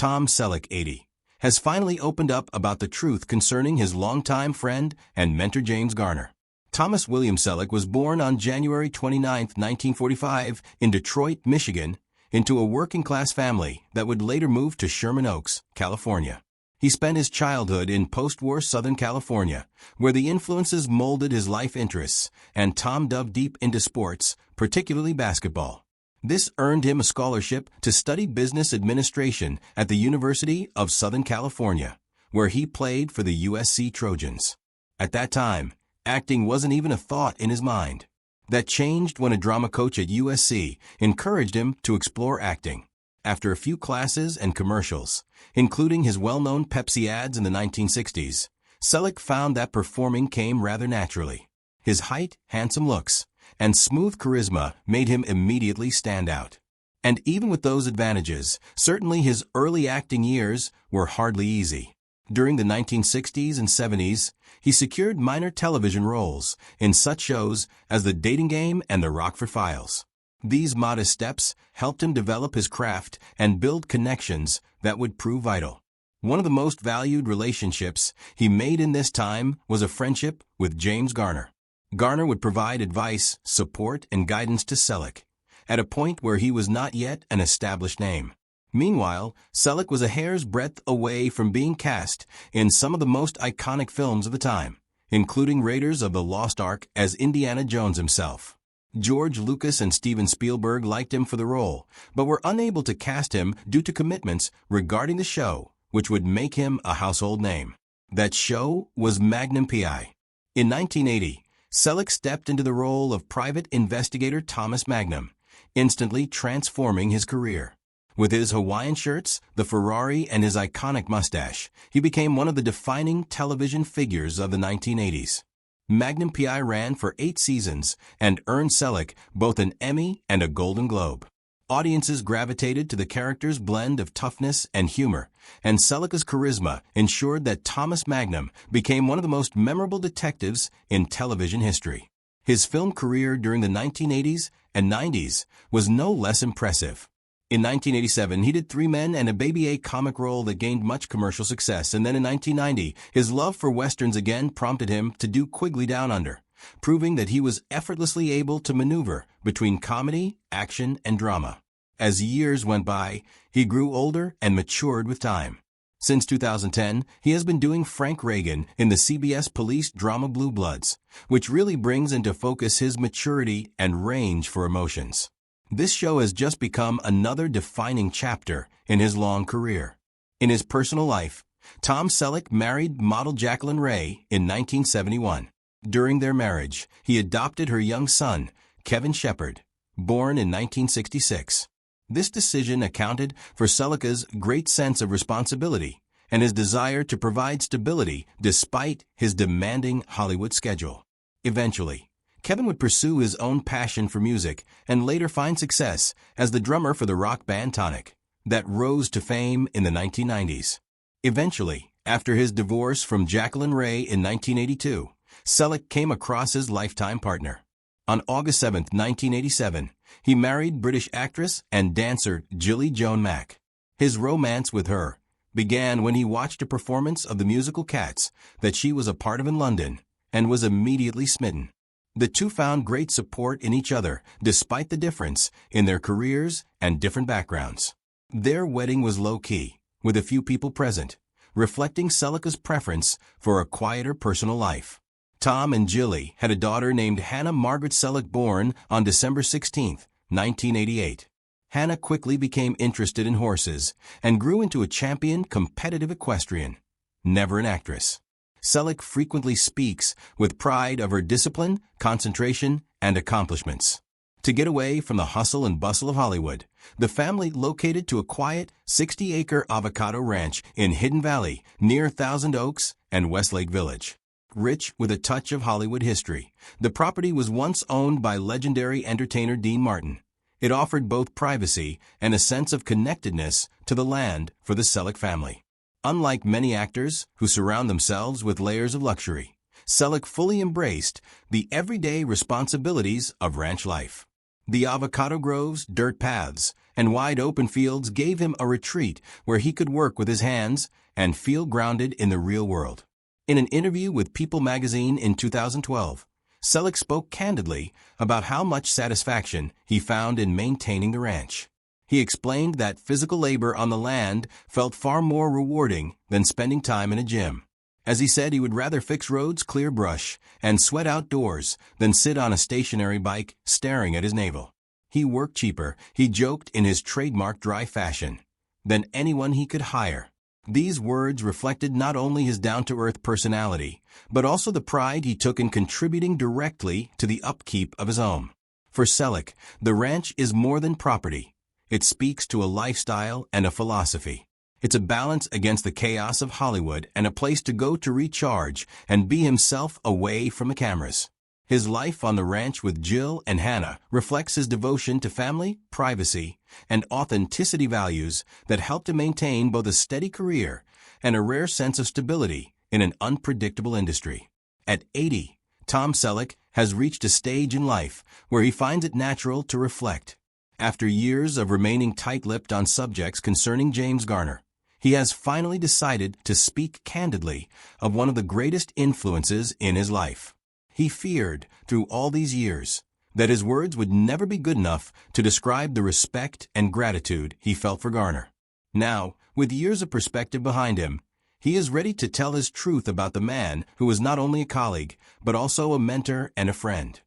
Tom Selleck, 80, has finally opened up about the truth concerning his longtime friend and mentor James Garner. Thomas William Selleck was born on January 29, 1945, in Detroit, Michigan, into a working-class family that would later move to Sherman Oaks, California. He spent his childhood in post-war Southern California, where the influences molded his life interests, and Tom dove deep into sports, particularly basketball. This earned him a scholarship to study business administration at the University of Southern California, where he played for the USC Trojans. At that time, acting wasn't even a thought in his mind. That changed when a drama coach at USC encouraged him to explore acting. After a few classes and commercials, including his well-known Pepsi ads in the 1960s, Selleck found that performing came rather naturally. His height, handsome looks, and smooth charisma made him immediately stand out. And even with those advantages, certainly his early acting years were hardly easy. During the 1960s and 70s, he secured minor television roles in such shows as The Dating Game and The Rockford Files. These modest steps helped him develop his craft and build connections that would prove vital. One of the most valued relationships he made in this time was a friendship with James Garner. Garner would provide advice, support, and guidance to Selleck, at a point where he was not yet an established name. Meanwhile, Selleck was a hair's breadth away from being cast in some of the most iconic films of the time, including Raiders of the Lost Ark as Indiana Jones himself. George Lucas and Steven Spielberg liked him for the role, but were unable to cast him due to commitments regarding the show, which would make him a household name. That show was Magnum P.I. In 1980, Selleck stepped into the role of private investigator Thomas Magnum, instantly transforming his career. With his Hawaiian shirts, the Ferrari, and his iconic mustache, he became one of the defining television figures of the 1980s. Magnum P.I. ran for 8 seasons and earned Selleck both an Emmy and a Golden Globe. Audiences gravitated to the character's blend of toughness and humor, and Selleck's charisma ensured that Thomas Magnum became one of the most memorable detectives in television history. His film career during the 1980s and 90s was no less impressive. In 1987, he did Three Men and a Baby, a comic role that gained much commercial success, and then in 1990, his love for westerns again prompted him to do Quigley Down Under, proving that he was effortlessly able to maneuver between comedy, action, and drama. As years went by, he grew older and matured with time. Since 2010, he has been doing Frank Reagan in the CBS police drama Blue Bloods, which really brings into focus his maturity and range for emotions. This show has just become another defining chapter in his long career. In his personal life, Tom Selleck married model Jacqueline Ray in 1971. During their marriage, he adopted her young son, Kevin Shepard, born in 1966. This decision accounted for Selleck's great sense of responsibility and his desire to provide stability despite his demanding Hollywood schedule. Eventually, Kevin would pursue his own passion for music and later find success as the drummer for the rock band Tonic, that rose to fame in the 1990s. Eventually, after his divorce from Jacqueline Ray in 1982, Selleck came across his lifetime partner. On August 7, 1987, he married British actress and dancer Gilly Joan Mack. His romance with her began when he watched a performance of the musical Cats that she was a part of in London and was immediately smitten. The two found great support in each other despite the difference in their careers and different backgrounds. Their wedding was low-key, with a few people present, reflecting Selleck's preference for a quieter personal life. Tom and Gilly had a daughter named Hannah Margaret Selleck, born on December 16, 1988. Hannah quickly became interested in horses and grew into a champion competitive equestrian, never an actress. Selleck frequently speaks with pride of her discipline, concentration, and accomplishments. To get away from the hustle and bustle of Hollywood, the family located to a quiet 60-acre avocado ranch in Hidden Valley near Thousand Oaks and Westlake Village. Rich with a touch of Hollywood history, the property was once owned by legendary entertainer Dean Martin. It offered both privacy and a sense of connectedness to the land for the Selleck family. Unlike many actors who surround themselves with layers of luxury, Selleck fully embraced the everyday responsibilities of ranch life. The avocado groves, dirt paths, and wide open fields gave him a retreat where he could work with his hands and feel grounded in the real world. In an interview with People magazine in 2012, Selleck spoke candidly about how much satisfaction he found in maintaining the ranch. He explained that physical labor on the land felt far more rewarding than spending time in a gym. As he said, he would rather fix roads, clear brush, and sweat outdoors than sit on a stationary bike staring at his navel. He worked cheaper, he joked in his trademark dry fashion, than anyone he could hire. These words reflected not only his down-to-earth personality, but also the pride he took in contributing directly to the upkeep of his home. For Selleck, the ranch is more than property. It speaks to a lifestyle and a philosophy. It's a balance against the chaos of Hollywood and a place to go to recharge and be himself away from the cameras. His life on the ranch with Jill and Hannah reflects his devotion to family, privacy, and authenticity values that help to maintain both a steady career and a rare sense of stability in an unpredictable industry. At 80, Tom Selleck has reached a stage in life where he finds it natural to reflect. After years of remaining tight-lipped on subjects concerning James Garner, he has finally decided to speak candidly of one of the greatest influences in his life. He feared, through all these years, that his words would never be good enough to describe the respect and gratitude he felt for Garner. Now, with years of perspective behind him, he is ready to tell his truth about the man who was not only a colleague, but also a mentor and a friend.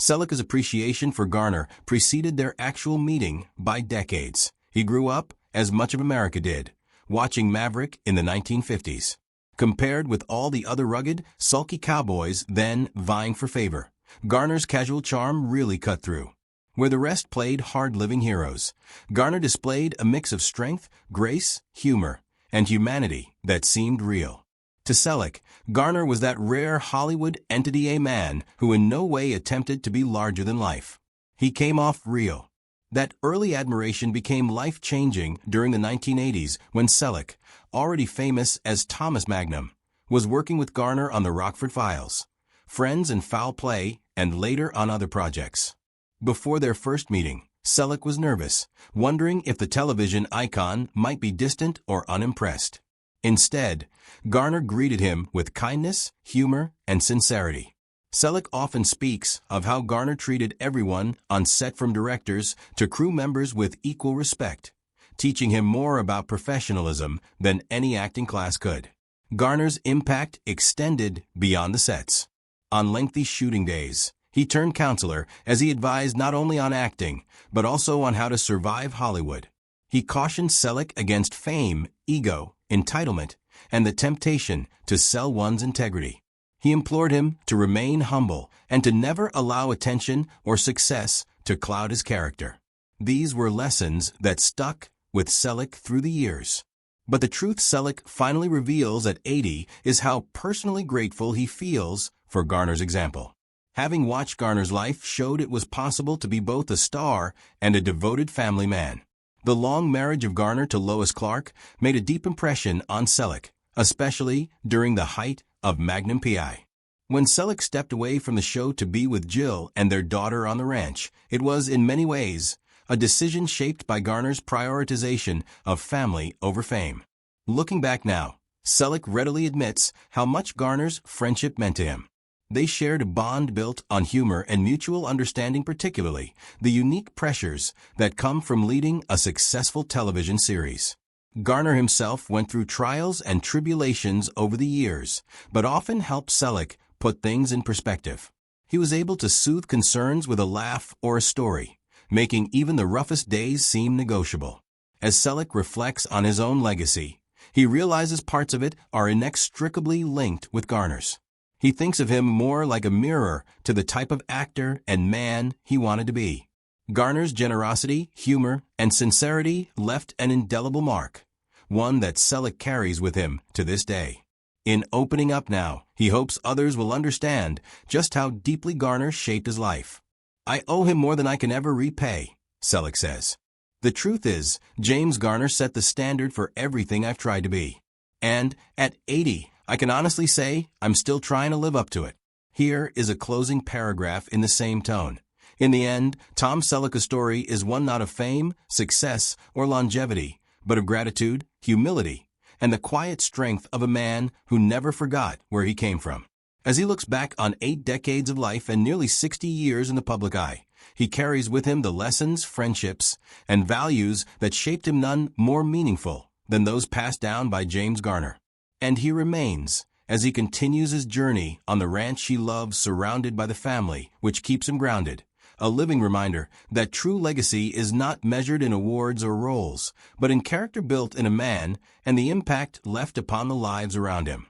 Selleck's appreciation for Garner preceded their actual meeting by decades. He grew up, as much of America did, watching Maverick in the 1950s. Compared with all the other rugged, sulky cowboys then vying for favor, Garner's casual charm really cut through. Where the rest played hard-living heroes, Garner displayed a mix of strength, grace, humor, and humanity that seemed real. To Selleck, Garner was that rare Hollywood entity, a man who in no way attempted to be larger than life. He came off real. That early admiration became life-changing during the 1980s when Selleck, already famous as Thomas Magnum, was working with Garner on the Rockford Files, Friends and Foul Play, and later on other projects. Before their first meeting, Selleck was nervous, wondering if the television icon might be distant or unimpressed. Instead, Garner greeted him with kindness, humor, and sincerity. Selleck often speaks of how Garner treated everyone on set, from directors to crew members, with equal respect, teaching him more about professionalism than any acting class could. Garner's impact extended beyond the sets. On lengthy shooting days, he turned counselor as he advised not only on acting, but also on how to survive Hollywood. He cautioned Selleck against fame, ego, entitlement, and the temptation to sell one's integrity. He implored him to remain humble and to never allow attention or success to cloud his character. These were lessons that stuck with Selleck through the years. But the truth Selleck finally reveals at 80 is how personally grateful he feels for Garner's example. Having watched Garner's life showed it was possible to be both a star and a devoted family man. The long marriage of Garner to Lois Clark made a deep impression on Selleck, especially during the height of Magnum P.I. When Selleck stepped away from the show to be with Jill and their daughter on the ranch, it was, in many ways, a decision shaped by Garner's prioritization of family over fame. Looking back now, Selleck readily admits how much Garner's friendship meant to him. They shared a bond built on humor and mutual understanding, particularly the unique pressures that come from leading a successful television series. Garner himself went through trials and tribulations over the years, but often helped Selleck put things in perspective. He was able to soothe concerns with a laugh or a story, making even the roughest days seem negotiable. As Selleck reflects on his own legacy, he realizes parts of it are inextricably linked with Garner's. He thinks of him more like a mirror to the type of actor and man he wanted to be. Garner's generosity, humor, and sincerity left an indelible mark, one that Selleck carries with him to this day. In opening up now, he hopes others will understand just how deeply Garner shaped his life. "I owe him more than I can ever repay," Selleck says. "The truth is, James Garner set the standard for everything I've tried to be. And at 80, I can honestly say I'm still trying to live up to it." Here is a closing paragraph in the same tone. In the end, Tom Selleck's story is one not of fame, success, or longevity, but of gratitude, humility, and the quiet strength of a man who never forgot where he came from. As he looks back on 8 decades of life and nearly 60 years in the public eye, he carries with him the lessons, friendships, and values that shaped him, none more meaningful than those passed down by James Garner. And he remains, as he continues his journey on the ranch he loves, surrounded by the family which keeps him grounded, a living reminder that true legacy is not measured in awards or roles, but in character built in a man and the impact left upon the lives around him.